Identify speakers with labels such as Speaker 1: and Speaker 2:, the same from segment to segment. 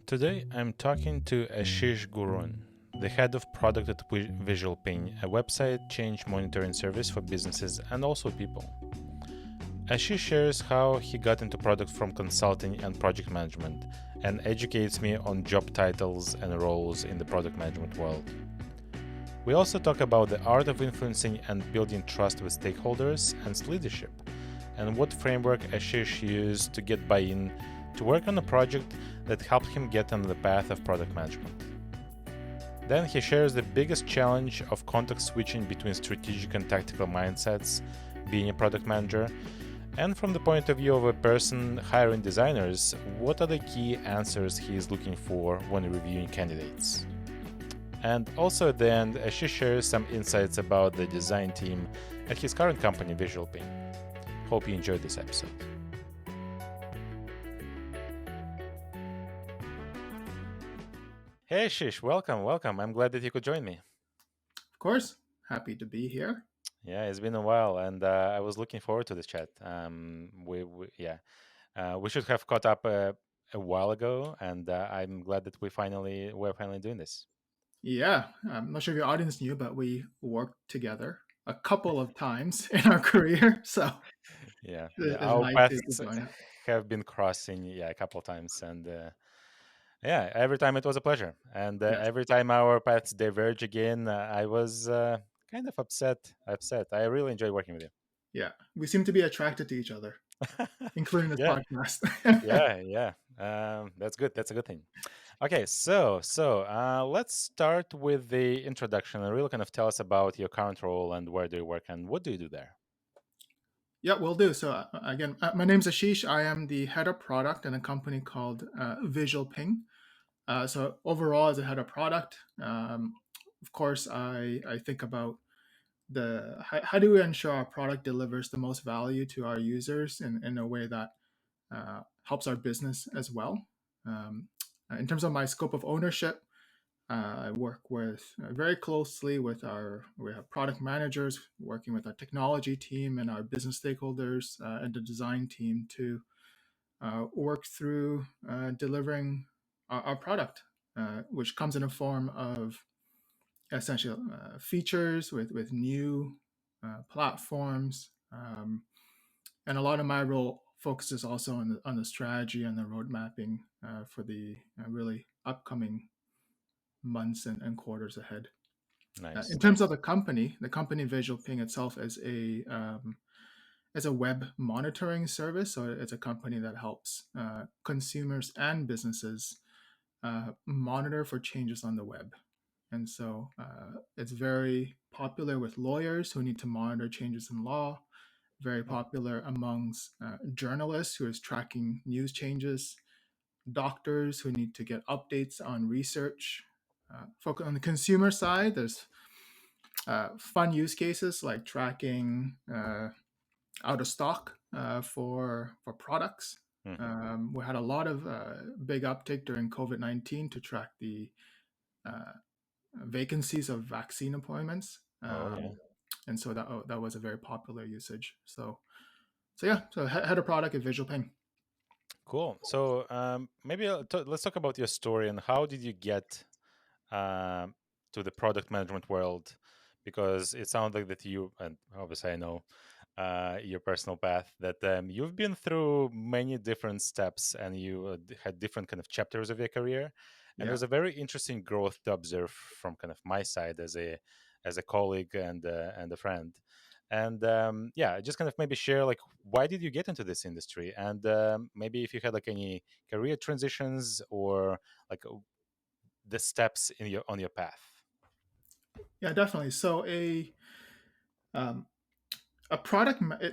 Speaker 1: Today I'm talking to Ashish Gurung, the head of product at Visualping, a website change monitoring service for businesses and also people. Ashish shares how he got into product from consulting and project management and educates me on job titles and roles in the product management world. We also talk about the art of influencing and building trust with stakeholders and leadership, and what framework Ashish used to get buy-in to work on a project that helped him get on the path of product management. Then he shares the biggest challenge of context switching between strategic and tactical mindsets, being a product manager, and from the point of view of a person hiring designers, what are the key answers he is looking for when reviewing candidates. And also at the end, Ashish shares some insights about the design team at his current company, Visualping. Hope you enjoyed this episode. Hey Ashish, welcome. I'm glad that you could join me.
Speaker 2: Of course, happy to be here.
Speaker 1: Yeah, it's been a while, and I was looking forward to this chat. We should have caught up a while ago, and I'm glad that we're finally doing this.
Speaker 2: Yeah, I'm not sure if your audience knew, but we worked together a couple of times in our career, so
Speaker 1: Yeah,
Speaker 2: it's
Speaker 1: our
Speaker 2: nice to
Speaker 1: paths
Speaker 2: join up.
Speaker 1: have been crossing, a couple times, and yeah, every time it was a pleasure, and
Speaker 2: Yes,
Speaker 1: every time our paths diverge again, I was kind of upset. I really enjoy working with
Speaker 2: yeah, we seem to be attracted to each other,
Speaker 1: you.
Speaker 2: including this
Speaker 1: Yeah,
Speaker 2: podcast.
Speaker 1: yeah. That's good. That's a good thing. Okay, so let's start with the introduction and really kind of tell us about your current role and where do you work and what do you do there.
Speaker 2: Yeah, we'll do. So again, my name's Ashish. I am the head of product in a company called Visualping. So overall, as a head of product, of course, I think about how do we ensure our product delivers the most value to our users in a way that helps our business as well. Um, in terms of my scope of ownership, I work with very closely with we have product managers working with our technology team and our business stakeholders and the design team to work through delivering our product, which comes in a form of essential features with new platforms. And a lot of my role focuses also on the strategy and the road mapping for the really upcoming months and quarters ahead. In
Speaker 1: Nice,
Speaker 2: terms of
Speaker 1: nice.
Speaker 2: the company Visual Ping itself is a web monitoring service. So it's a company that helps consumers and businesses monitor for changes on the web. And so it's very popular with lawyers who need to monitor changes in law, very
Speaker 1: Mm.
Speaker 2: popular amongst journalists who is tracking news changes, doctors who need to get updates on research. On the consumer side, there's fun use cases like tracking out of stock for products.
Speaker 1: Mhm.
Speaker 2: We had a lot of big uptick during COVID-19 to track the uh, vacancies of vaccine appointments.
Speaker 1: Oh yeah,
Speaker 2: And so that was a very popular usage. So yeah, so head of product at Visual Ping.
Speaker 1: cool. So maybe let's talk about your story and how did you get um, to the product management world? Because it sounds like that you, and obviously I know your personal path, that you've been through many different steps and you had different kind of chapters of your career, and
Speaker 2: Yeah.
Speaker 1: there's a very interesting growth to observe from kind of my side as a colleague and a friend. And yeah, just kind of maybe share like why did you get into this industry, and maybe if you had like any career transitions or like the steps in your on your path.
Speaker 2: Yeah, definitely. So um,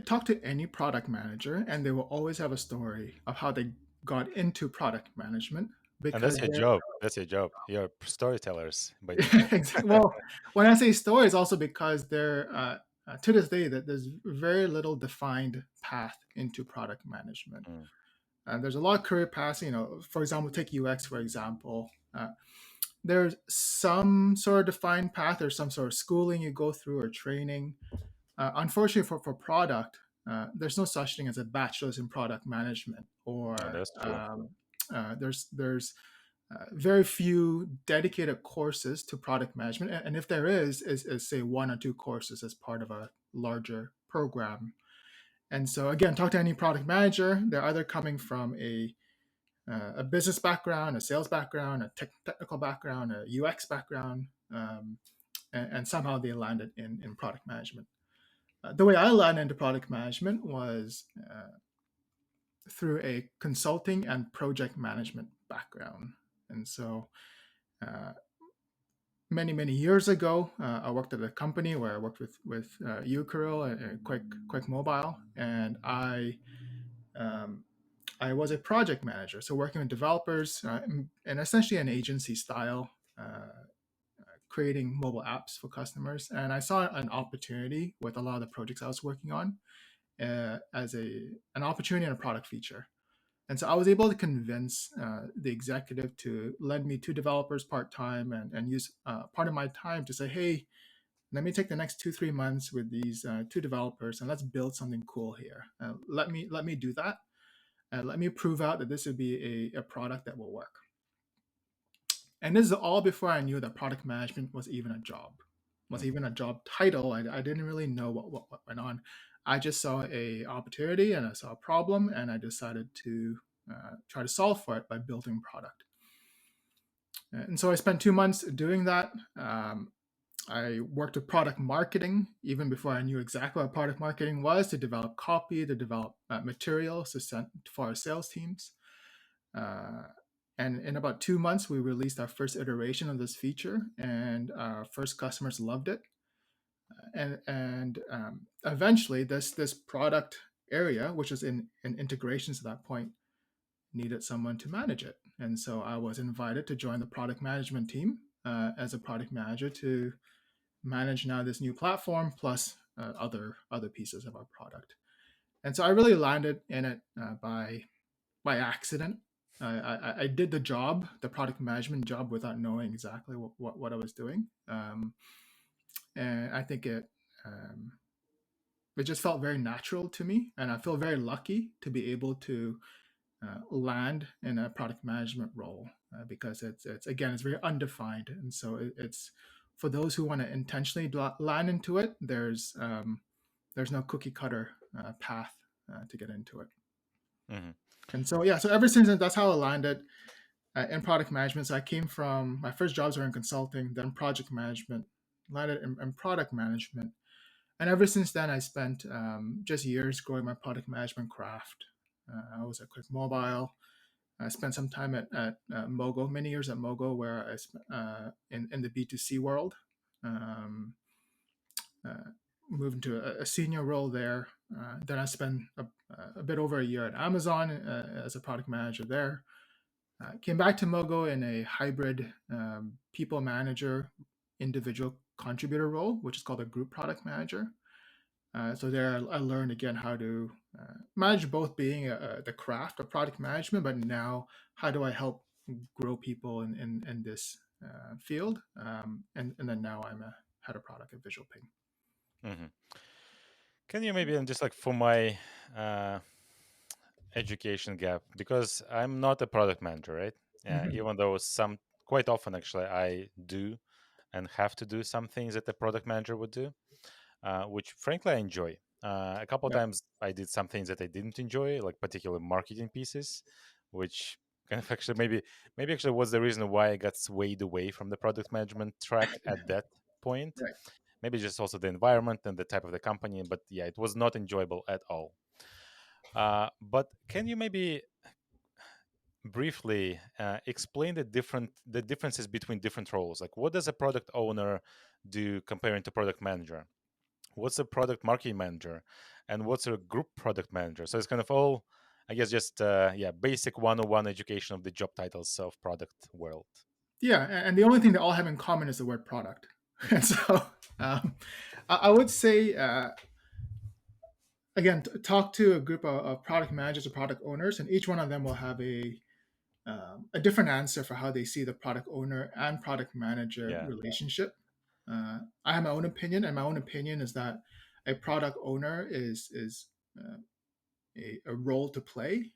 Speaker 2: talk to any product manager, and they will always have a story of how they got into product management
Speaker 1: And
Speaker 2: because
Speaker 1: that's your job. That's your job. You're storytellers by default.
Speaker 2: well, when I say story, it's also because to this day that there's very little defined path into product management.
Speaker 1: Mm,
Speaker 2: And there's a lot of career paths. For example, take UX for example. There's some sort of defined path or some sort of schooling you go through or training. Unfortunately, for product, there's no such thing as a bachelor's in product management,
Speaker 1: no,
Speaker 2: or
Speaker 1: that's true.
Speaker 2: there's very few dedicated courses to product management, and if there is say one or two courses as part of a larger program. And so again, talk to any product manager. They're either coming from a business background, a sales background, a technical background, a UX background, and somehow they landed in product management. The way I landed into product management was through a consulting and project management background. And so uh, many years ago, I worked at a company where I worked with you, Kirill, and Quick Mobile, and um, I was a project manager, so working with developers and essentially an agency style, creating mobile apps for customers. And I saw an opportunity with a lot of the projects I was working on as an opportunity and a product feature. And so I was able to convince the executive to lend me two developers part time and use part of my time to say, hey, let me take the next 2-3 months with these two developers and let's build something cool here. Let me do that. Let me prove out that this would be a product that will work. And this is all before I knew that product management was even a job, was even a job title. I didn't really know what went on. I just saw a opportunity and I saw a problem, and I decided to try to solve for it by building product. And so I spent 2 months doing that. I worked with product marketing even before I knew exactly what product marketing was, to develop copy, to develop materials to send for our sales teams. And in about 2 months, we released our first iteration of this feature, and our first customers loved it. And eventually, this product area, which was in integrations at that point, needed someone to manage it. And so I was invited to join the product management team as a product manager to manage now this new platform plus other pieces of our product. And so I really landed in it by accident. I did the job, the product management job, without knowing exactly what I was doing, and I think it just felt very natural to me, and I feel very lucky to be able to land in a product management role because it's again, it's very undefined, and so it's for those who want to intentionally land into it. There's no cookie cutter path to get into it.
Speaker 1: Mm-hmm.
Speaker 2: And so yeah, so ever since then, that's how I landed in product management. So I came from, my first jobs were in consulting, then project management, landed in product management. And ever since then, I spent just years growing my product management craft. I was at Quick Mobile. I spent some time at Mogo, many years at Mogo, where I spent in the B2C world. Um, uh, Moved into a senior role there. Then I spent a bit over a year at Amazon as a product manager there. Came back to Mogo in a hybrid people manager, individual contributor role, which is called a group product manager. So there, I learned again how to manage both being the craft of product management, but now how do I help grow people in this field? And then now I'm a head of product at Visualping.
Speaker 1: Mm-hmm. Can you maybe, and just like for my uh, education gap, because I'm not a product manager, right?
Speaker 2: Mm-hmm.
Speaker 1: Even though quite often actually I do and have to do some things that a product manager would do, which frankly I enjoy. A couple of
Speaker 2: Yep.
Speaker 1: times I did some things that I didn't enjoy, like particular marketing pieces, which kind of actually maybe actually was the reason why I got swayed away from the product management track at that point.
Speaker 2: Right.
Speaker 1: Maybe just also the environment and the type of the company, but yeah, it was not enjoyable at all. But can you maybe briefly explain the differences between different roles? Like, what does a product owner do comparing to product manager? What's a product marketing manager, and what's a group product manager? So it's kind of all, I guess, just basic 101 education of the job titles of product world.
Speaker 2: Yeah, and the only thing they all have in common is the word product. And so um, I would say, again, talk to a group of product managers or product owners, and each one of them will have a different answer for how they see the product owner and product manager
Speaker 1: Yeah.
Speaker 2: relationship. I have my own opinion, and my own opinion is that a product owner is a role to play,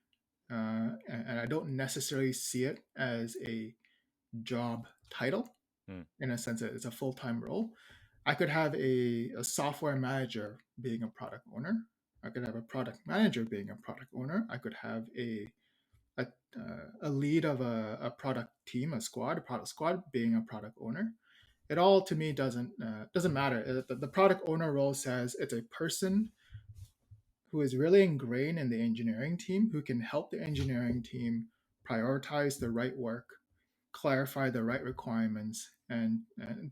Speaker 2: and I don't necessarily see it as a job title
Speaker 1: Mm.
Speaker 2: in a sense that it's a full-time role. I could have a software manager being a product owner. I could have a product manager being a product owner. I could have a, a lead of a product team, a product squad being a product owner. It all to me doesn't matter. The product owner role says it's a person who is really ingrained in the engineering team who can help the engineering team prioritize the right work, clarify the right requirements, and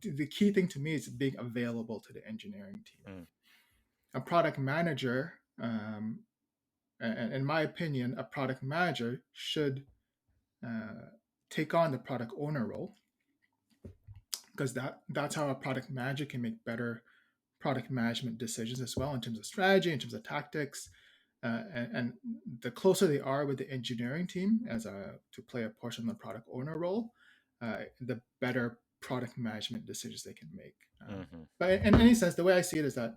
Speaker 2: the key thing to me is being available to the engineering team.
Speaker 1: Mm.
Speaker 2: A product manager, and in my opinion, a product manager should uh, take on the product owner role because that's how a product manager can make better product management decisions as well in terms of strategy, in terms of tactics, and the closer they are with the engineering team to play a portion of the product owner role, the better product management decisions they can make.
Speaker 1: Mm-hmm.
Speaker 2: But in any sense, the way I see it is that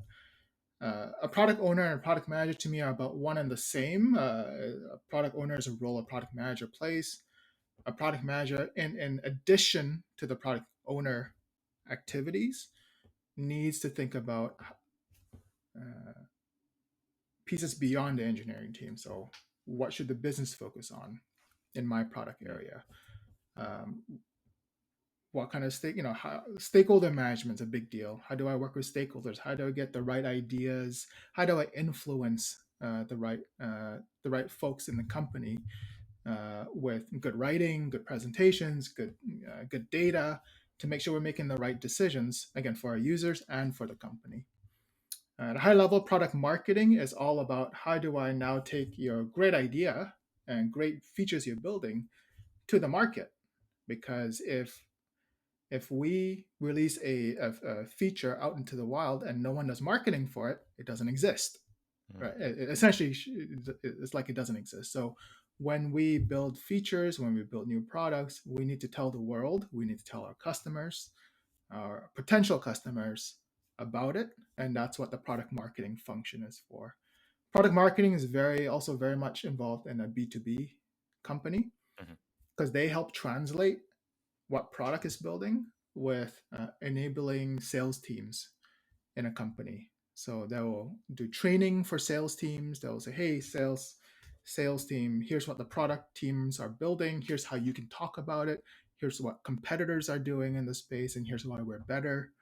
Speaker 2: a product owner and a product manager to me are about one and the same. A product owner is a role a product manager plays. A product manager, in addition to the product owner activities, needs to think about uh, pieces beyond the engineering team. So, what should the business focus on in my product area? Um, what kind of stakeholder management is a big deal. How do I work with stakeholders? How do I get the right ideas? How do I influence the right folks in the company with good writing, good presentations, good data to make sure we're making the right decisions again for our users and for the company. At a high level, product marketing is all about how do I now take your great idea and great features you're building to the market? Because if we release a feature out into the wild and no one does marketing for it, it doesn't exist,
Speaker 1: Mm.
Speaker 2: right? Essentially, it's like it doesn't exist. So when we build features, when we build new products, we need to tell the world, we need to tell our customers, our potential customers about it, and that's what the product marketing function is for. Product marketing is also very much involved in a B2B company
Speaker 1: Mm-hmm.
Speaker 2: because they help translate what product is building with enabling sales teams in a company. So they'll do training for sales teams. They'll say, "Hey, sales team, here's what the product teams are building. Here's how you can talk about it. Here's what competitors are doing in the space, and here's why we're better."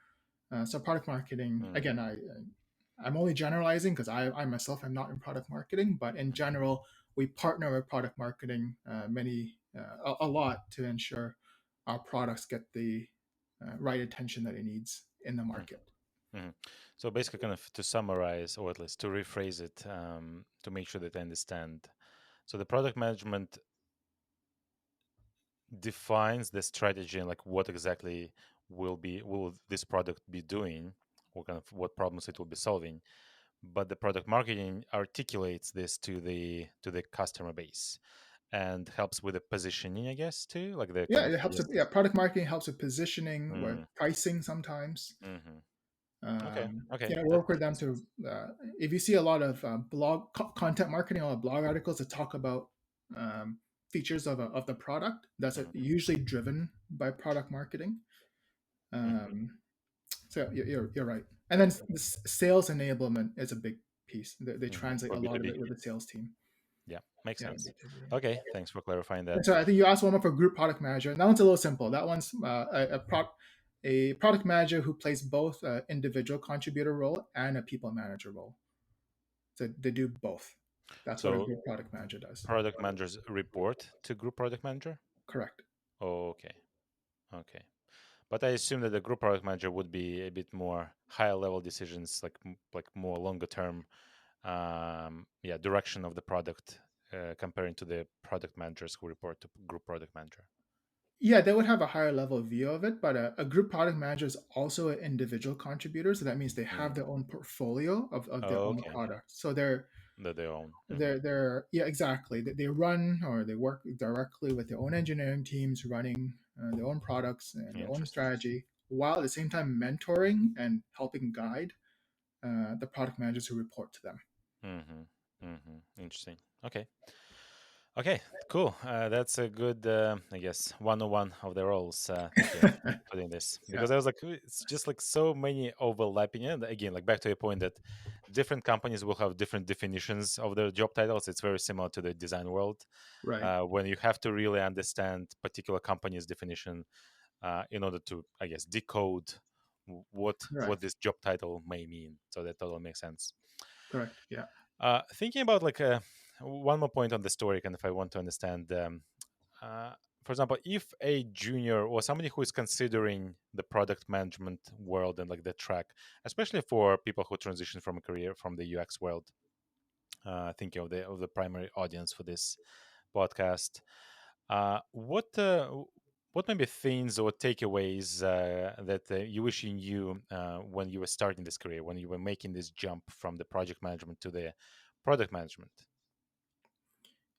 Speaker 2: So product marketing,
Speaker 1: Mm.
Speaker 2: again, I'm only generalizing because I myself am not in product marketing, but in general, we partner with product marketing a lot to ensure our products get the right attention that it needs in the
Speaker 1: Mm.
Speaker 2: market.
Speaker 1: Mm. So basically, kind of to summarize, or at least to rephrase it, to make sure that I understand. So the product management defines the strategy and like what exactly will this product be doing, or kind of what problems it will be solving. But the product marketing articulates this to the customer base and helps with the positioning, I guess, too, like the
Speaker 2: Yeah,
Speaker 1: kind of
Speaker 2: it helps.
Speaker 1: yes.
Speaker 2: Yeah, product marketing helps with positioning, with
Speaker 1: Mm.
Speaker 2: pricing sometimes.
Speaker 1: Mm-hmm. Okay,
Speaker 2: Yeah,
Speaker 1: that
Speaker 2: work with them
Speaker 1: makes
Speaker 2: to.
Speaker 1: sense.
Speaker 2: If you see a lot of content marketing, a lot of blog articles that talk about um, features of the product, that's
Speaker 1: Mm-hmm.
Speaker 2: usually driven by product marketing.
Speaker 1: Mm-hmm.
Speaker 2: Um, so you're right. And then sales enablement is a big piece. They
Speaker 1: Mm-hmm.
Speaker 2: translate
Speaker 1: For
Speaker 2: a lot of
Speaker 1: B2B.
Speaker 2: it with the sales team.
Speaker 1: Yeah, makes
Speaker 2: Yeah,
Speaker 1: sense.
Speaker 2: B2B.
Speaker 1: Okay, thanks for clarifying that.
Speaker 2: And so I think you asked one more for group product manager. That one's a little simple. That one's a product manager who plays both individual contributor role and a people manager role. So they do both. That's what a
Speaker 1: So
Speaker 2: group product manager does.
Speaker 1: product managers report to group product manager?
Speaker 2: Correct.
Speaker 1: Oh, okay. Okay. But I assume that the group product manager would be a bit more higher level decisions, like like more longer term, yeah, direction of the product, comparing to the product managers who report to group product manager.
Speaker 2: Yeah, they would have a higher level view of it, but a group product manager is also an individual contributor. So that means they have
Speaker 1: Mm.
Speaker 2: their own portfolio of their
Speaker 1: Oh,
Speaker 2: own
Speaker 1: okay.
Speaker 2: products. So
Speaker 1: That they own. Mm-hmm.
Speaker 2: yeah, exactly. They run or they work directly with their own engineering teams, running their own products and their own
Speaker 1: Interesting.
Speaker 2: strategy, while at the same time mentoring and helping guide the product managers who report to them.
Speaker 1: Mm-hmm. Mm-hmm. Interesting. Okay. Okay, cool. That's a good, I guess, 101 of the roles. Thank you for putting this,
Speaker 2: Yeah,
Speaker 1: because I was like, it's just like so many overlapping. And again, like back to your point that different companies will have different definitions of their job titles. It's very similar to the design world,
Speaker 2: right,
Speaker 1: when you have to really understand particular company's definition in order to, I guess, decode what
Speaker 2: correct,
Speaker 1: this job title may mean. So that totally makes sense.
Speaker 2: correct. Yeah,
Speaker 1: Thinking about like one more point on the story, and if I want to understand, uh, for example, if a junior or somebody who is considering the product management world and like the track, especially for people who transition from a career from the UX world, thinking of the primary audience for this podcast, uh, what uh, what maybe things or takeaways that you wish you knew when you were starting this career, when you were making this jump from the project management to the product management?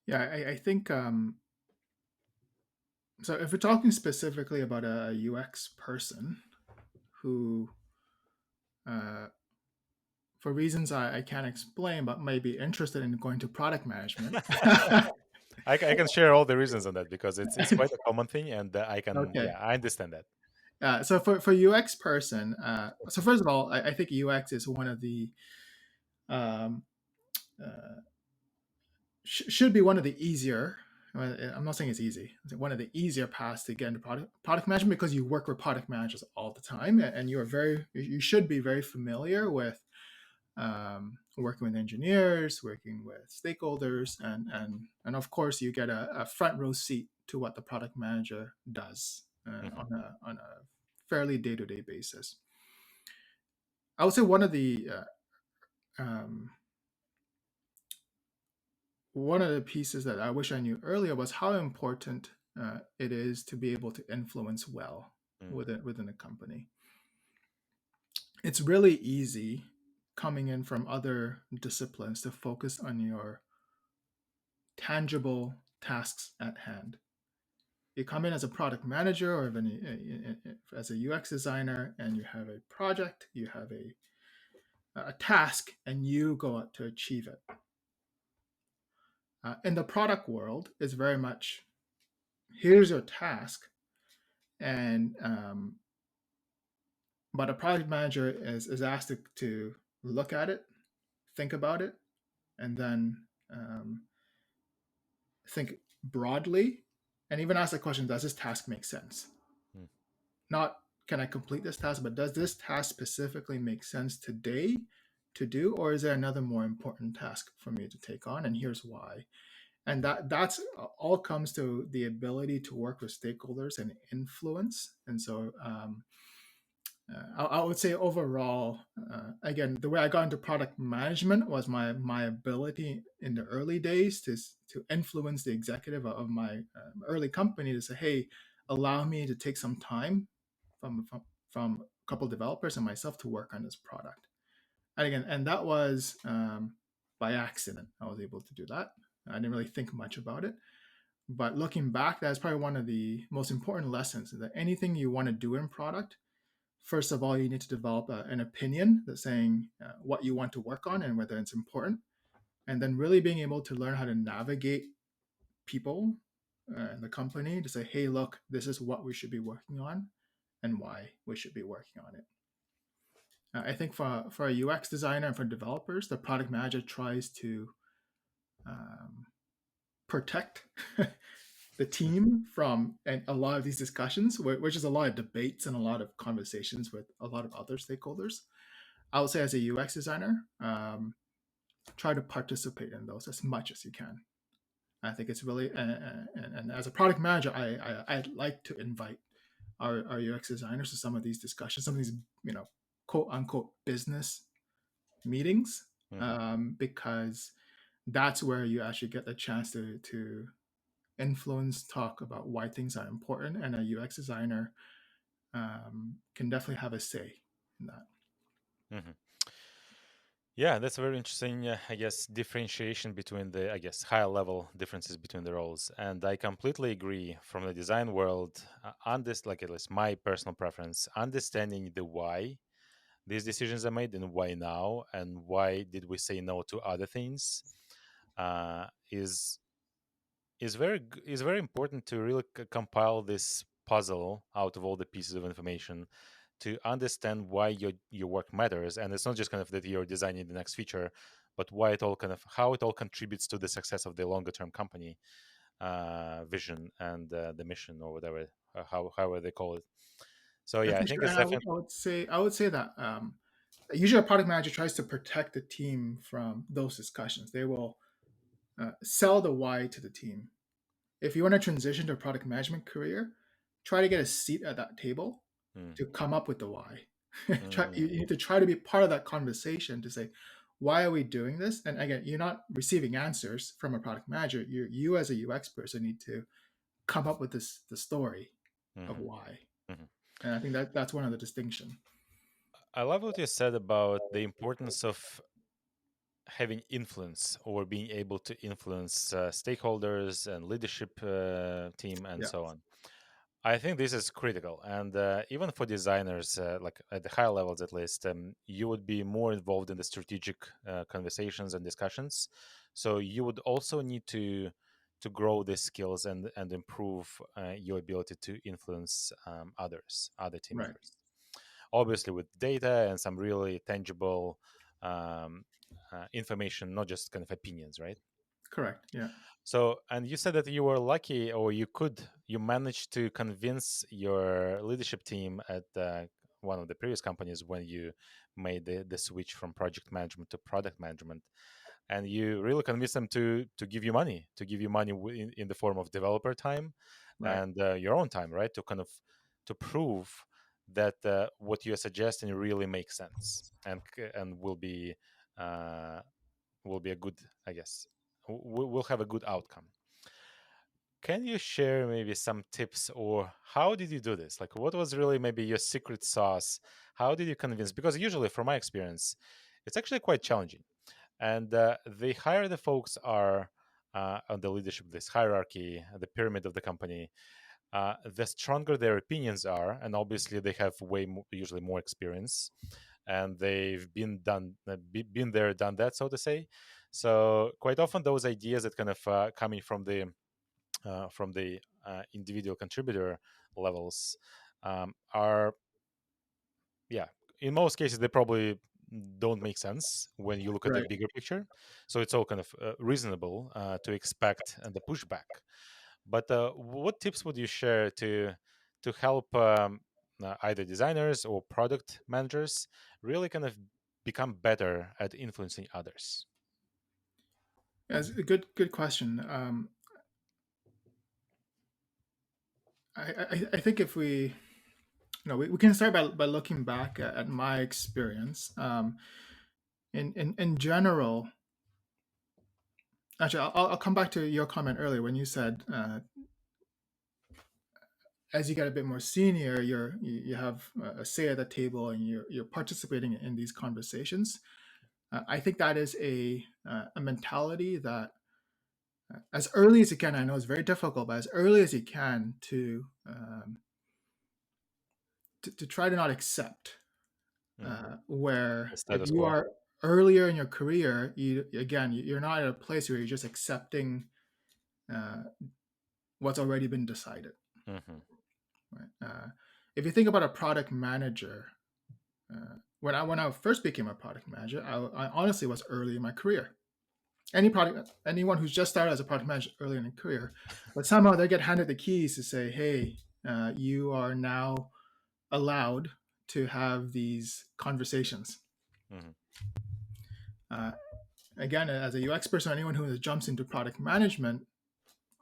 Speaker 2: yeah. I think so. If we're talking specifically about a UX person who, uh, for reasons I can't explain, but may be interested in going to product management.
Speaker 1: I can share all the reasons on that because it's quite a common thing, and I can,
Speaker 2: Okay.
Speaker 1: yeah, I understand that.
Speaker 2: So for UX person, so first of all, I think UX is one of the um, uh, should be one of the easier. I'm not saying it's easy. It's one of the easier paths to get into product management because you work with product managers all the time, and you should be very familiar with working with engineers, working with stakeholders, and of course you get a front row seat to what the product manager does
Speaker 1: Hmm.
Speaker 2: on a fairly day to day basis. I would say um, one of the pieces that I wish I knew earlier was how important it is to be able to influence well within a company. It's really easy coming in from other disciplines to focus on your tangible tasks at hand. You come in as a product manager or as a UX designer, and you have a project, you have a task, and you go out to achieve it. In the product world, it's very much here's your task, and but a project manager is asked to look at it, think about it, and then um, think broadly, and even ask the question: does this task make sense? Not can I complete this task, but does this task specifically make sense today to do, or is there another more important task for me to take on? And here's why. And that's all comes to the ability to work with stakeholders and influence. And so I would say overall, again, the way I got into product management was my ability in the early days to influence the executive of my early company to say, hey, allow me to take some time from a couple of developers and myself to work on this product. And again, and that was by accident. I was able to do that. I didn't really think much about it. But looking back, that's probably one of the most important lessons that anything you want to do in product, first of all, you need to develop an opinion that's saying what you want to work on and whether it's important. And then really being able to learn how to navigate people in the company to say, hey, look, this is what we should be working on and why we should be working on it. I think for a UX designer and for developers, the product manager tries to um, protect the team from a lot of these discussions, which is a lot of debates and a lot of conversations with a lot of other stakeholders. I would say as a UX designer, try to participate in those as much as you can. I think it's really, and as a product manager, I'd like to invite our UX designers to some of these discussions, some of these, quote unquote business meetings,
Speaker 1: Hmm.
Speaker 2: because that's where you actually get the chance to influence, talk about why things are important, and a UX designer can definitely have a say in that.
Speaker 1: Hmm. Yeah, that's a very interesting, I guess, differentiation between the, I guess, higher level differences between the roles. And I completely agree from the design world, on this, like at least my personal preference, understanding the why these decisions are made and why now and why did we say no to other things is is very important to really compile this puzzle out of all the pieces of information to understand why your work matters. And it's not just kind of that you're designing the next feature, but why it all kind of how it all contributes to the success of the longer term company vision and the mission or whatever, however they call it. So
Speaker 2: Yeah,
Speaker 1: yeah, I
Speaker 2: for
Speaker 1: think
Speaker 2: sure.
Speaker 1: it's
Speaker 2: And
Speaker 1: definitely.
Speaker 2: I would say that usually a product manager tries to protect the team from those discussions. They will sell the why to the team. If you want to transition to a product management career, try to get a seat at that table
Speaker 1: Mm,
Speaker 2: to come up with the why. You
Speaker 1: mm,
Speaker 2: need to try to be part of that conversation to say, why are we doing this? And again, you're not receiving answers from a product manager. You as a UX person need to come up with the story of
Speaker 1: mhm,
Speaker 2: why.
Speaker 1: mhm.
Speaker 2: And I think that's one of the distinction.
Speaker 1: I love what you said about the importance of having influence or being able to influence stakeholders and leadership team and
Speaker 2: Yeah,
Speaker 1: so on. I think this is critical, and even for designers, like at the higher levels at least, you would be more involved in the strategic conversations and discussions. So you would also need to grow these skills and improve your ability to influence others, other team
Speaker 2: right.
Speaker 1: members. Obviously, with data and some really tangible um, information, not just kind of opinions, right?
Speaker 2: Correct. Yeah.
Speaker 1: So, and you said that you were lucky, or you managed to convince your leadership team at one of the previous companies when you made the switch from project management to product management, and you really convinced them to give you money in the form of developer time
Speaker 2: Right.
Speaker 1: and your own time, right? To kind of to prove that what you're suggesting really makes sense and uh, will be a good, I guess, will have a good outcome. Can you share maybe some tips or how did you do this? Like, what was really maybe your secret sauce? How did you convince? Because usually, from my experience, it's actually quite challenging. And the higher the folks are on the leadership, this hierarchy, the pyramid of the company, the stronger their opinions are, and obviously they have usually more experience, and they've been there, done that, so to say. So quite often, those ideas that kind of coming from the individual contributor levels are, yeah, in most cases they probably don't make sense when you look at the
Speaker 2: Right.
Speaker 1: bigger picture. So it's all kind of reasonable to expect and the pushback. But what tips would you share to help either designers or product managers really kind of become better at influencing others?
Speaker 2: Yeah, it's a good question. I think if we can start by looking back at my experience. In general, actually, I'll come back to your comment earlier when you said as you get a bit more senior, you have a say at the table and you're participating in these conversations. I think that is a mentality that as early as you can. I know it's very difficult, but as early as you can to try to not accept
Speaker 1: Hmm.
Speaker 2: where
Speaker 1: The
Speaker 2: if
Speaker 1: status
Speaker 2: you
Speaker 1: quo.
Speaker 2: are earlier in your career, you're not at a place where you're just accepting uh, what's already been decided.
Speaker 1: Hmm.
Speaker 2: Right? If you think about a product manager, when I first became a product manager, I honestly was early in my career. Anyone who's just started as a product manager early in their career, but somehow they get handed the keys to say, "Hey, you are now allowed to have these conversations."
Speaker 1: Hmm.
Speaker 2: Uh, Again, as a UX person, anyone who jumps into product management,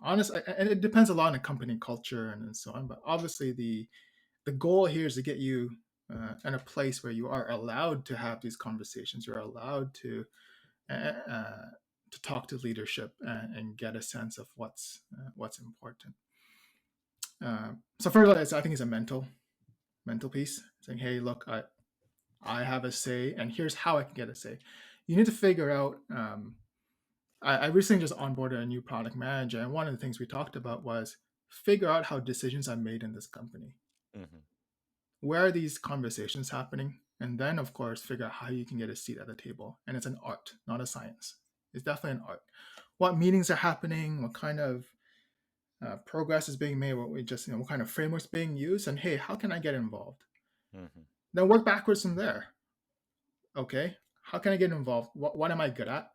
Speaker 2: honestly, and it depends a lot on the company culture and so on. But obviously, the goal here is to get you in a place where you are allowed to have these conversations. You're allowed to talk to leadership and get a sense of what's important. So first, I think it's a mental piece, saying, "Hey, look, I have a say, and here's how I can get a say." You need to figure out. I recently just onboarded a new product manager, and one of the things we talked about was figure out how decisions are made in this company.
Speaker 1: Hmm.
Speaker 2: Where are these conversations happening? And then, of course, figure out how you can get a seat at the table. And it's an art, not a science. It's definitely an art. What meetings are happening? What kind of progress is being made, what we just, what kind of frameworks being used, and hey, how can I get involved?
Speaker 1: Mm-hmm.
Speaker 2: Then work backwards from there. Okay, how can I get involved? What am I good at?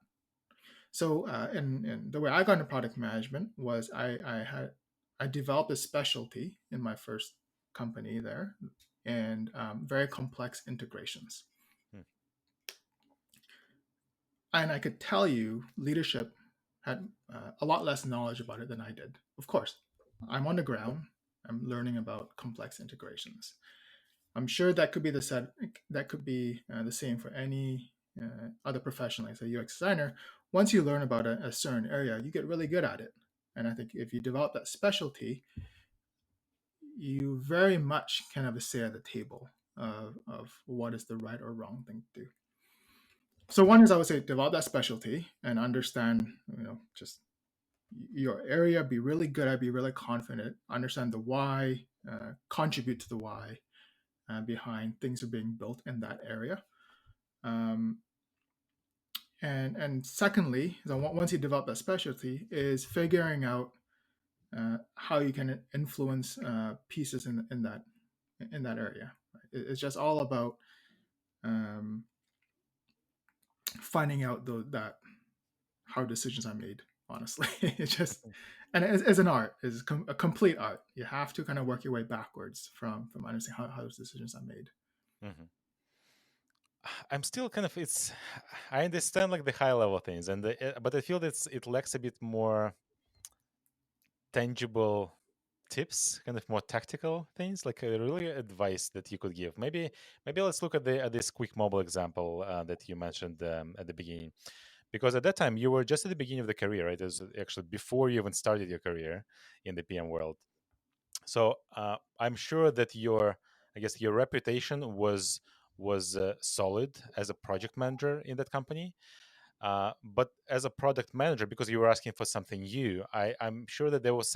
Speaker 2: So, in the way I got into product management was I developed a specialty in my first company there, and very complex integrations.
Speaker 1: Mm.
Speaker 2: And I could tell you, leadership had a lot less knowledge about it than I did. Of course, I'm on the ground. I'm learning about complex integrations. I'm sure that could be the same for any other profession, like say UX designer. Once you learn about a certain area, you get really good at it. And I think if you develop that specialty, you very much can have a say at the table of what is the right or wrong thing to do. So one is, I would say, develop that specialty and understand, just your area, be really good at, be really confident, understand the why, contribute to the why behind things are being built in that area. And secondly, so once you develop that specialty, is figuring out how you can influence pieces in that area. It's just all about finding out that how decisions are made. Honestly, it's just, and it's an art. It's a complete art. You have to kind of work your way backwards from understanding how those decisions are made.
Speaker 1: Mm-hmm. I'm still kind of it's. I understand like the high level things, but I feel that it lacks a bit more tangible tips, kind of more tactical things, like a really advice that you could give. Maybe let's look at this quick mobile example that you mentioned at the beginning, because at that time you were just at the beginning of the career, right? It was actually before you even started your career in the PM world. So I'm sure that I guess your reputation was solid as a project manager in that company. But as a product manager, because you were asking for something new, I'm sure that there was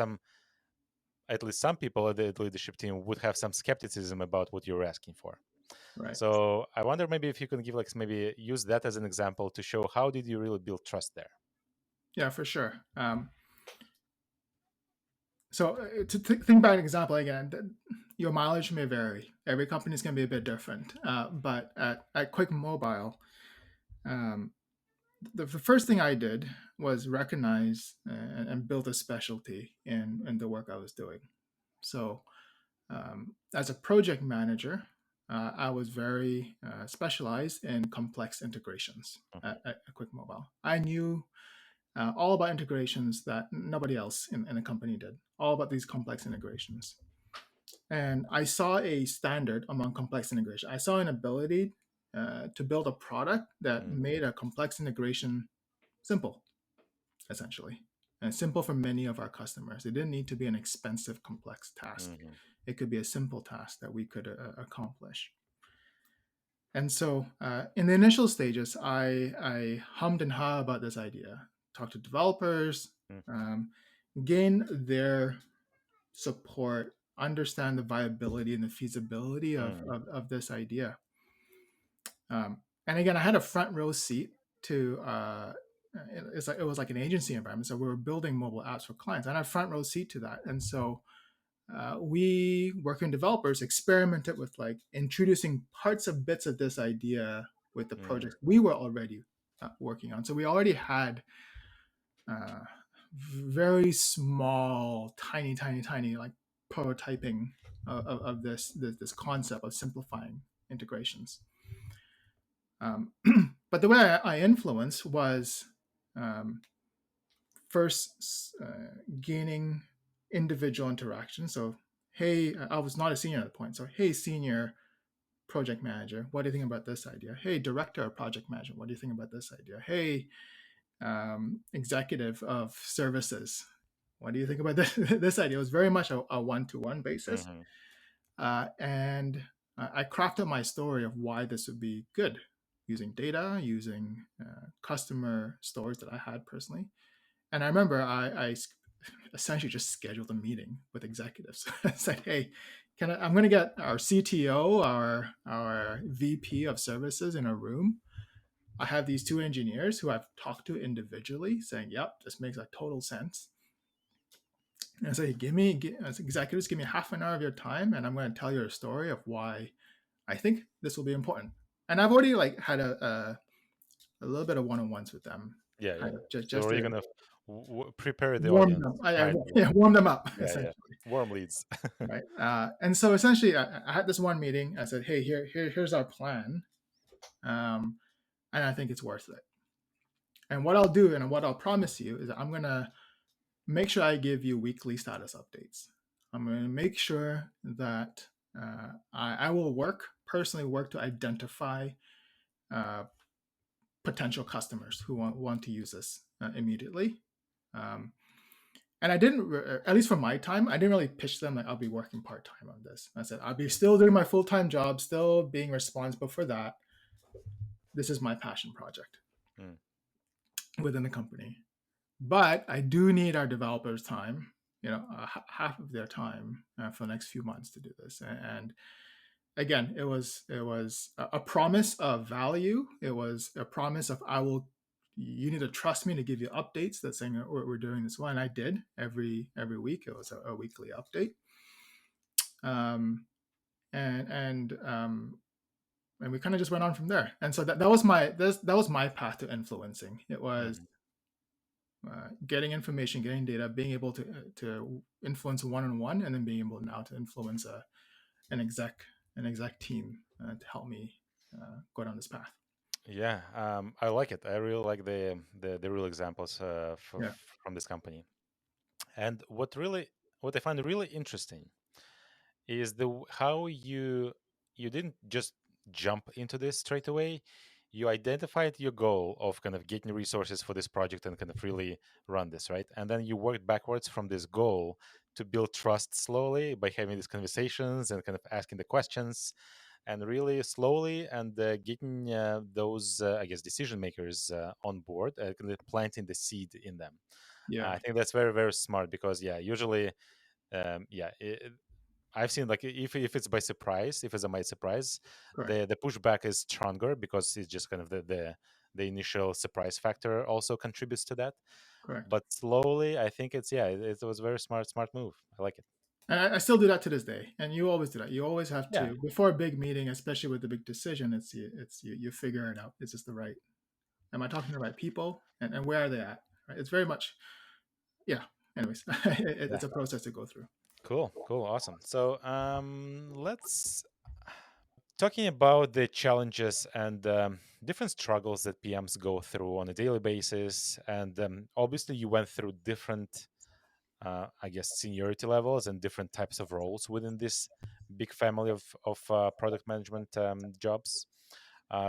Speaker 1: at least some people at the leadership team would have some skepticism about what you were asking for.
Speaker 2: Right.
Speaker 1: So I wonder maybe if you can give maybe use that as an example to show how did you really build trust there.
Speaker 2: Yeah, for sure. So to think about an example again, your mileage may vary. Every company is going to be a bit different. But at Quick Mobile, um, the first thing I did was recognize and build a specialty in the work I was doing. So as a project manager, I was very specialized in complex integrations at Quick Mobile. I knew all about integrations that nobody else in the company did, all about these complex integrations. And I saw a standard among complex integration. I saw an ability to build a product that made a complex integration simple, essentially, and simple for many of our customers. It didn't need to be an expensive, complex task. It could be a simple task that we could accomplish. And so in the initial stages, I hummed and hawed about this idea, talked to developers, gain their support, understand the viability and the feasibility of this idea. And again, I had a front row seat to it was like an agency environment. So we were building mobile apps for clients, and I had a front row seat to that. And so we, working developers, experimented with like introducing bits of this idea with the projects we were already working on. So we already had very small, tiny, like prototyping of this concept of simplifying integrations. But the way I influenced was first gaining individual interaction. So, hey, I was not a senior at the point. So, hey, senior project manager, what do you think about this idea? Hey, director of project management, what do you think about this idea? Hey, executive of services, what do you think about this idea? It was very much a one-to-one basis. And I crafted my story of why this would be good using data, using customer stories that I had personally. And I remember I essentially just scheduled a meeting with executives. I said, hey, I'm going to get our CTO, our VP of services in a room. I have these two engineers who I've talked to individually saying, yep, this makes a total sense. And I said, as executives, give me half an hour of your time, and I'm going to tell you a story of why I think this will be important. And I've already like had a little bit of one-on-ones with them,
Speaker 1: Yeah, yeah.
Speaker 2: kind of
Speaker 1: So
Speaker 2: just
Speaker 1: are you
Speaker 2: to
Speaker 1: gonna prepare the
Speaker 2: warm them.
Speaker 1: audience behind you?
Speaker 2: Yeah, warm them up
Speaker 1: Yeah, yeah.
Speaker 2: essentially,
Speaker 1: Warm leads.
Speaker 2: right? And so essentially, I had this one meeting. I said, "Hey, here's our plan, and I think it's worth it. And what I'll do, and what I'll promise you, is I'm gonna make sure I give you weekly status updates. I'm gonna make sure that I will personally work to identify uh, potential customers who want to use this immediately." Um, and I didn't, at least for my time, I didn't really pitch them like I'll be working part time on this. I said I'll be still doing my full time job, still being responsible for that. This is my passion project
Speaker 1: Mm,
Speaker 2: within the company, but I do need our developers' time. Half of their time for the next few months to do this. And again, it was a promise of value. It was a promise of I will. You need to trust me to give you updates. That's saying we're doing this well, and I did every week. It was a weekly update. Um, and we kind of just went on from there. And so that was my path to influencing. It was
Speaker 1: mm.
Speaker 2: getting information, getting data, being able to influence one-on-one, and then being able now to influence an exec team to help me go down this path.
Speaker 1: Yeah, I like it. I really like the real examples
Speaker 2: Yeah,
Speaker 1: from this company. And what I find really interesting is how you didn't just jump into this straight away. You identified your goal of kind of getting resources for this project and kind of really run this, right? And then you worked backwards from this goal to build trust slowly by having these conversations and kind of asking the questions and really slowly and getting those I guess decision makers on board, kind of planting the seed in them.
Speaker 2: yeah,
Speaker 1: I think that's very very smart because yeah, usually yeah, I've seen like if it's by surprise, if it's a by surprise,
Speaker 2: correct,
Speaker 1: the pushback is stronger because it's just kind of the initial surprise factor also contributes to that.
Speaker 2: correct.
Speaker 1: But slowly, I think it's yeah, it was a very smart move. I like it.
Speaker 2: And I still do that to this day. And you always do that. You always have
Speaker 1: Yeah,
Speaker 2: to before a big meeting, especially with the big decision. You figure it out. Is this the right? Am I talking to the right people? And where are they at? Right? It's very much yeah. Anyways,
Speaker 1: yeah.
Speaker 2: it's a process to go through.
Speaker 1: Cool, awesome. So let's talking about the challenges and different struggles that PMs go through on a daily basis, and obviously you went through different, I guess, seniority levels and different types of roles within this big family of product management jobs.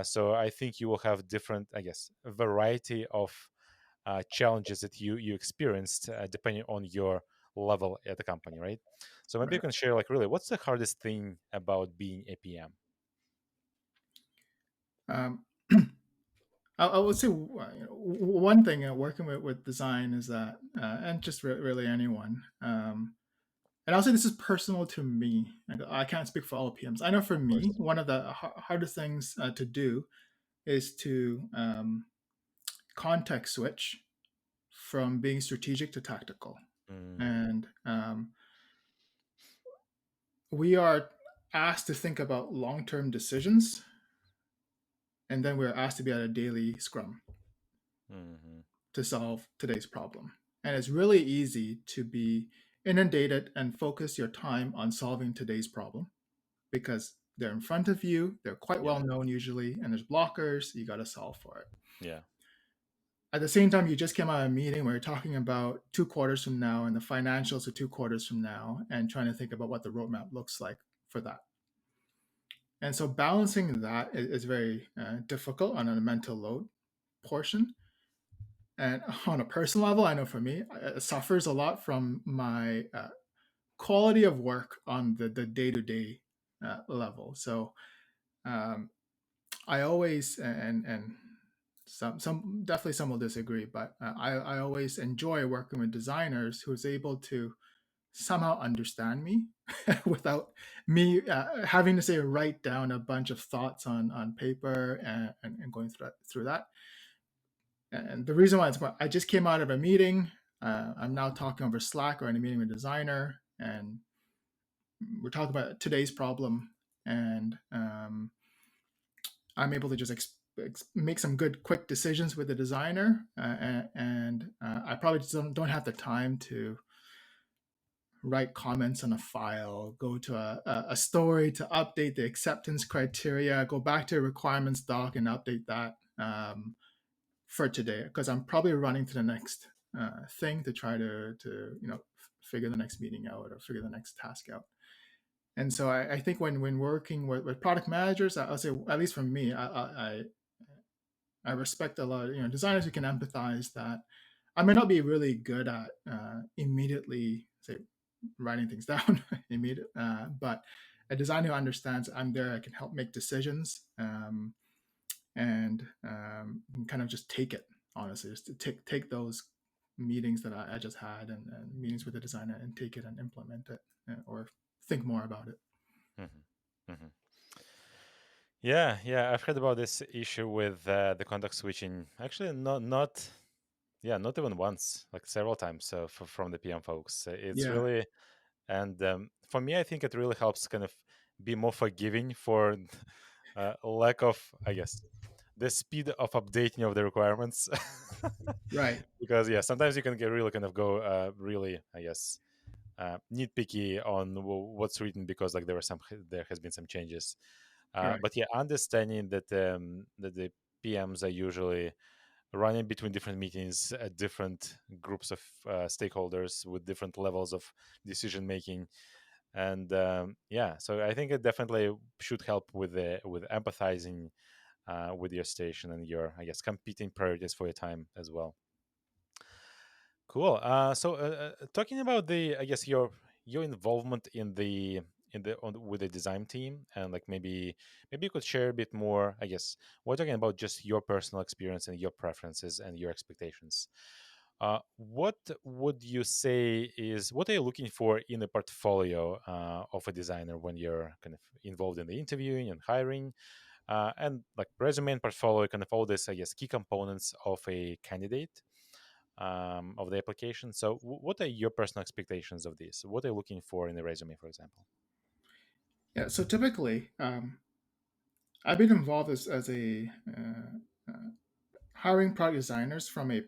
Speaker 1: So I think you will have different, I guess, a variety of challenges that you experienced depending on your level at the company, right? So maybe you
Speaker 2: Right.
Speaker 1: can share like really what's the hardest thing about being a PM?
Speaker 2: Um, I would say one thing working with design is that, and just really anyone, and I'll say this is personal to me. I can't speak for all PMs. I know for
Speaker 1: Of course.
Speaker 2: me, one of the hardest things to do is to context switch from being strategic to tactical.
Speaker 1: Mm,
Speaker 2: And we are asked to think about long term decisions, and then we're asked to be at a daily scrum
Speaker 1: mhm.
Speaker 2: to solve today's problem. And it's really easy to be inundated and focus your time on solving today's problem because they're in front of you, they're quite well
Speaker 1: Yeah,
Speaker 2: known usually, and there's blockers, you got to solve for it.
Speaker 1: yeah,
Speaker 2: At the same time, you just came out of a meeting where you're talking about 2 quarters from now and the financials of 2 quarters from now and trying to think about what the roadmap looks like for that. And so balancing that is very difficult on a mental load portion. And on a personal level, I know for me, it suffers a lot from my quality of work on the day-to-day level. So um, I always and some definitely some will disagree, but I always enjoy working with designers who is able to somehow understand me without me having to say write down a bunch of thoughts on paper and going through that. And the reason why I just came out of a meeting. I'm now talking over Slack or in a meeting with a designer, and we're talking about today's problem, and I'm able to just make some good quick decisions with the designer, and I probably just don't have the time to write comments on a file, go to a story to update the acceptance criteria, go back to a requirements doc and update that for today, because I'm probably running to the next thing to try to figure the next meeting out or figure the next task out. And so I think when working with product managers, I'll say, at least for me, I respect a lot of designers who can empathize that I may not be really good at immediately say writing things down immediate, but a designer who understands I'm there, I can help make decisions, and kind of just take it, honestly, just to take those meetings that I just had, and meetings with the designer, and take it and implement it, or think more about it.
Speaker 1: Mm-hmm. Mm-hmm. Yeah, yeah, I've heard about this issue with the context switching. Actually, not even once, like several times. So from the PM folks, it's
Speaker 2: Yeah,
Speaker 1: really, and for me, I think it really helps kind of be more forgiving for lack of, I guess, the speed of updating of the requirements.
Speaker 2: right,
Speaker 1: Because yeah, sometimes you can get really kind of go really, I guess, nitpicky on what's written because like there has been some changes.
Speaker 2: right,
Speaker 1: But yeah, understanding that the PMs are usually running between different meetings at different groups of stakeholders with different levels of decision making, and yeah, so I think it definitely should help with empathizing with your station and your, I guess, competing priorities for your time as well. Cool. Talking about the, I guess, your involvement with the design team, and like maybe you could share a bit more. I guess we're talking about just your personal experience and your preferences and your expectations. What would you say is what are you looking for in a portfolio of a designer when you're kind of involved in the interviewing and hiring, and like resume and portfolio, kind of all this, I guess, key components of a candidate of the application. So, what are your personal expectations of this? What are you looking for in the resume, for example?
Speaker 2: yeah. So typically, I've been involved as a hiring product designers from a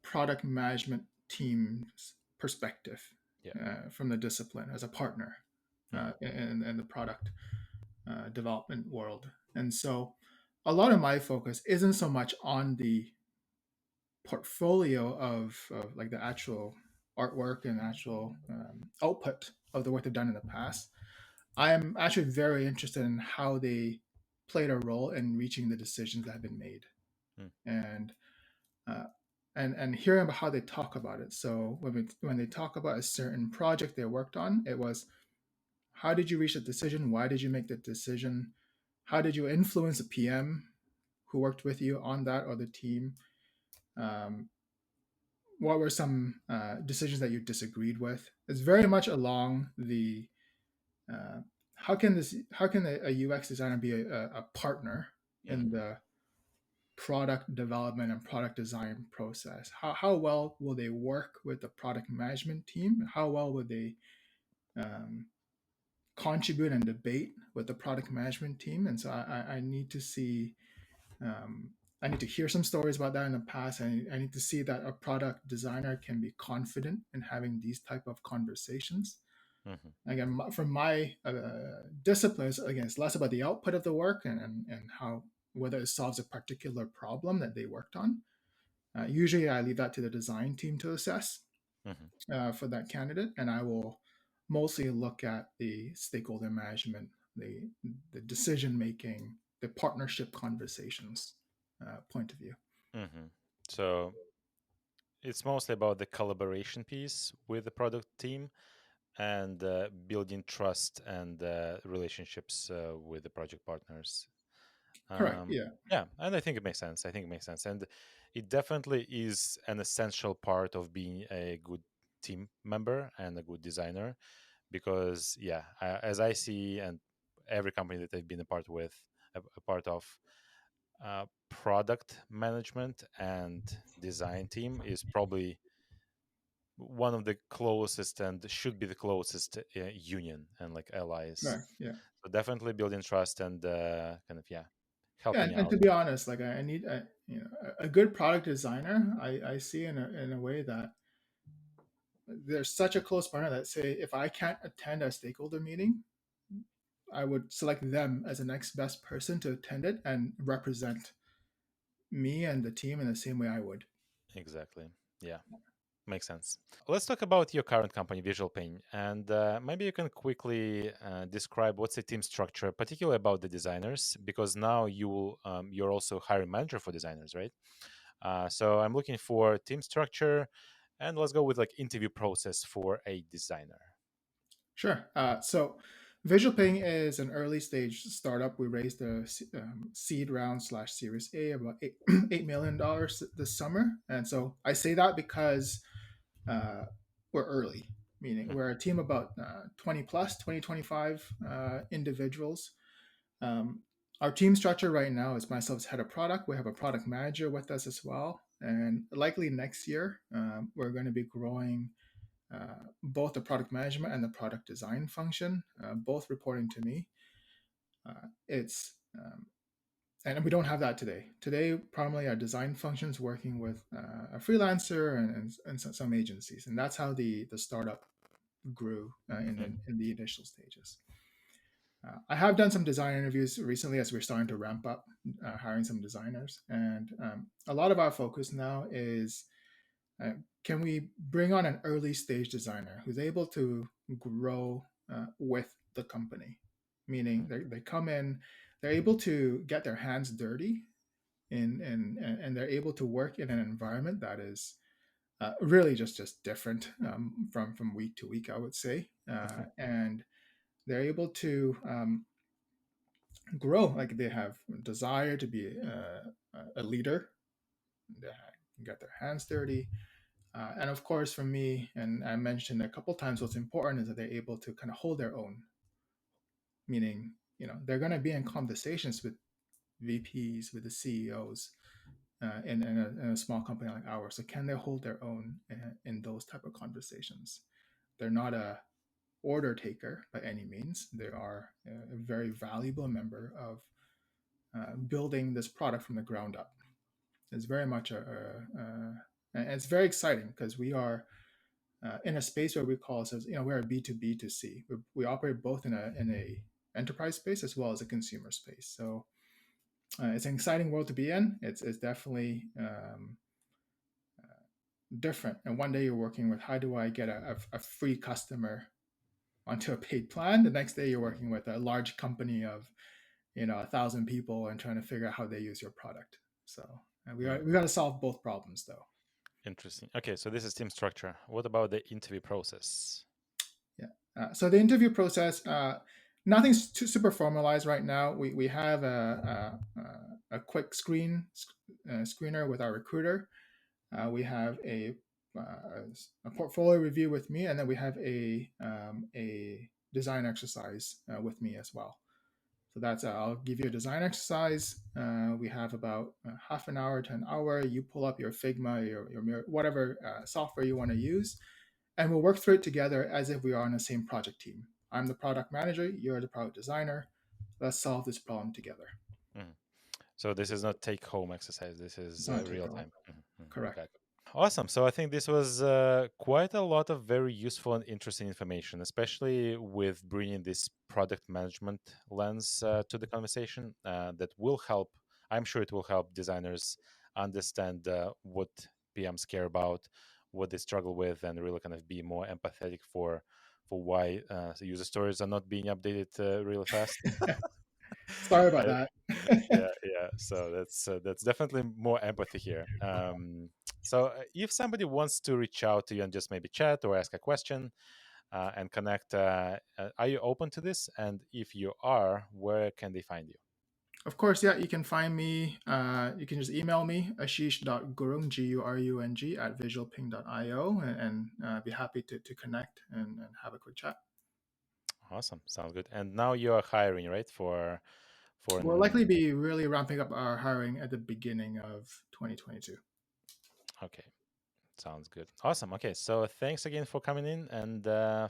Speaker 2: product management team's perspective,
Speaker 1: Yeah.
Speaker 2: from the discipline as a partner
Speaker 1: Hmm.
Speaker 2: in the product development world. And so a lot of my focus isn't so much on the portfolio of like the actual artwork and actual output of the work they've done in the past. I'm actually very interested in how they played a role in reaching the decisions that have been made,
Speaker 1: Hmm.
Speaker 2: and uh, and hearing about how they talk about it. So when they talk about a certain project they worked on, it was, how did you reach a decision? Why did you make the decision? How did you influence a PM who worked with you on that, or the team? Um, what were some decisions that you disagreed with? It's very much along the uh, how can a UX designer be a partner in
Speaker 1: Hmm.
Speaker 2: the product development and product design process? How well will they work with the product management team? How well will they um, contribute and debate with the product management team? And so I need to see, um, I need to hear some stories about that in the past. I need to see that a product designer can be confident in having these type of conversations.
Speaker 1: Hmm.
Speaker 2: Again, from my disciplines, again, it's less about the output of the work, and how, whether it solves a particular problem that they worked on. Usually, I leave that to the design team to assess
Speaker 1: Hmm.
Speaker 2: for that candidate, and I will mostly look at the stakeholder management, the decision making, the partnership conversations point of view.
Speaker 1: Hmm. So it's mostly about the collaboration piece with the product team and building trust and relationships with the project partners.
Speaker 2: Correct.
Speaker 1: Um,
Speaker 2: Yeah.
Speaker 1: yeah, and I think it makes sense. I think it makes sense, and it definitely is an essential part of being a good team member and a good designer. Because yeah, as I see, and every company that I've been a part of, product management and design team is probably one of the closest and should be the closest union and like allies.
Speaker 2: Right. Yeah.
Speaker 1: So definitely building trust and kind of
Speaker 2: Yeah,
Speaker 1: helping
Speaker 2: and
Speaker 1: out.
Speaker 2: to be honest, like I need a good product designer. I see in a way that there's such a close partner that say if I can't attend a stakeholder meeting, I would select them as the next best person to attend it and represent me and the team in the same way I would.
Speaker 1: Exactly. Yeah. Makes sense. Let's talk about your current company, Visualping, and maybe you can quickly describe what's the team structure, particularly about the designers, because now you're also hiring manager for designers, right? So I'm looking for team structure, and let's go with like interview process for a designer.
Speaker 2: Sure. So Visualping is an early stage startup. We raised a seed round slash Series A about $8 million this summer. And so I say that because uh, we're early, meaning
Speaker 1: Mm,
Speaker 2: we're a team about 20 plus, 20, 25 individuals. Um, our team structure right now is myself as head of product. We have a product manager with us as well. And likely next year, we're going to be growing both the product management and the product design function, both reporting to me. It's and we don't have that today. Today, primarily our design functions working with a freelancer and some agencies, and that's how the startup grew
Speaker 1: mm,
Speaker 2: in the initial stages. I have done some design interviews recently as we're starting to ramp up hiring some designers, and a lot of our focus now is uh, can we bring on an early stage designer who's able to grow with the company? Meaning
Speaker 1: mm,
Speaker 2: they come in, they're able to get their hands dirty and they're able to work in an environment that is really just different from week to week, I would say.
Speaker 1: mhm,
Speaker 2: And they're able to grow, like they have desire to be a leader. They get their hands dirty. And of course, for me, and I mentioned a couple times, what's important is that they're able to kind of hold their own, meaning, they're going to be in conversations with VPs, with the CEOs in a small company like ours. So can they hold their own in those type of conversations? They're not a order taker by any means. They are a very valuable member of building this product from the ground up. It's very much and it's very exciting because we are in a space where we call ourselves, we're a B2B to C. We operate both in a enterprise space as well as a consumer space. So it's an exciting world to be in. It's definitely different. And one day you're working with how do I get a free customer onto a paid plan? The next day you're working with a large company of 1,000 people and trying to figure out how they use your product. So
Speaker 1: mm.
Speaker 2: we got to solve both problems though.
Speaker 1: Interesting. Okay, so this is team structure. What about the interview process?
Speaker 2: Yeah. So the interview process, nothing's too super formalized right now. We have a quick screener with our recruiter. We have a portfolio review with me, and then we have a design exercise with me as well. So that's I'll give you a design exercise. We have about half an hour to an hour. You pull up your Figma, your whatever software you want to use, and we'll work through it together as if we are on the same project team. I'm the product manager, you're the product designer. Let's solve this problem together.
Speaker 1: Mm. So this is not take home exercise. This
Speaker 2: It's
Speaker 1: is
Speaker 2: not take
Speaker 1: real
Speaker 2: home.
Speaker 1: time.
Speaker 2: Correct.
Speaker 1: Got it. Awesome. So I think this was quite a lot of very useful and interesting information, especially with bringing this product management lens to the conversation. That will help. I'm sure it will help designers understand what PMs care about, what they struggle with, and really kind of be more empathetic for why user stories are not being updated really fast.
Speaker 2: Sorry about
Speaker 1: I,
Speaker 2: that.
Speaker 1: yeah. So that's definitely more empathy here. So if somebody wants to reach out to you and just maybe chat or ask a question and connect, are you open to this? And if you are, where can they find you?
Speaker 2: Of course, yeah, you can find me. You can just email me, ashish.gurung, Gurung, at visualping.io, and be happy to connect and have a quick chat.
Speaker 1: Awesome, sounds good. And now you are hiring, right? For
Speaker 2: We'll likely be really ramping up our hiring at the beginning of 2022.
Speaker 1: okay, Sounds good. Awesome. Okay, so thanks again for coming in and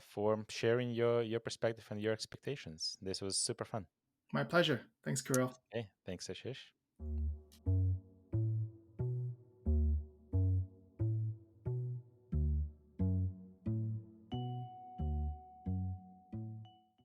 Speaker 1: for sharing your perspective and your expectations. This was super fun.
Speaker 2: My pleasure. Thanks, Kirill.
Speaker 1: Okay, thanks, Ashish.